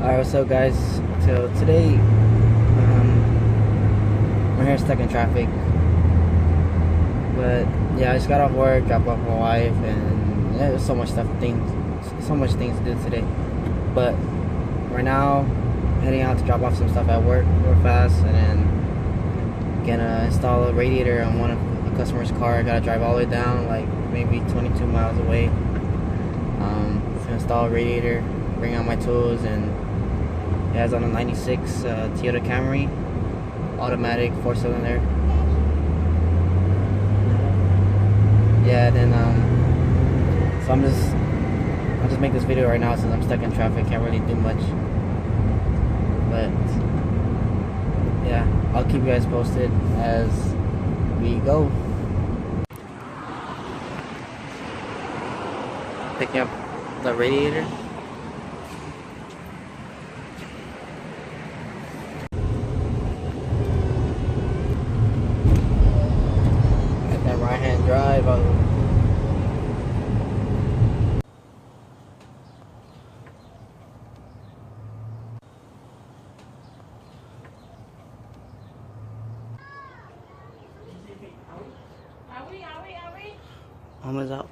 Alright, what's up guys? So today, we're here stuck in traffic. But yeah, I just got off work, dropped off my wife, and yeah, there's so much things to do today. But right now, heading out to drop off some stuff at work real fast, and then gonna install a radiator on one of a customer's car. I gotta drive all the way down, like maybe 22 miles away, to install a radiator, bring out my tools, and yeah, it's on a 96 Toyota Camry, automatic 4-cylinder. Yeah, then so I'll just make this video right now since I'm stuck in traffic, can't really do much. But yeah, I'll keep you guys posted as we go. Picking up the radiator. Got that right hand drive. Almost out.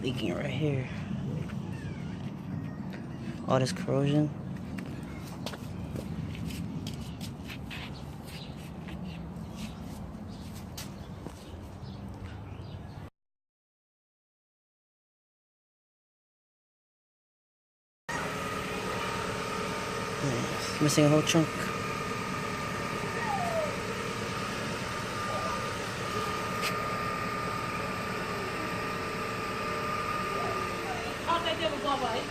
Leaking right here. All this corrosion. It's missing a whole chunk. Đây chưa một cột vậy?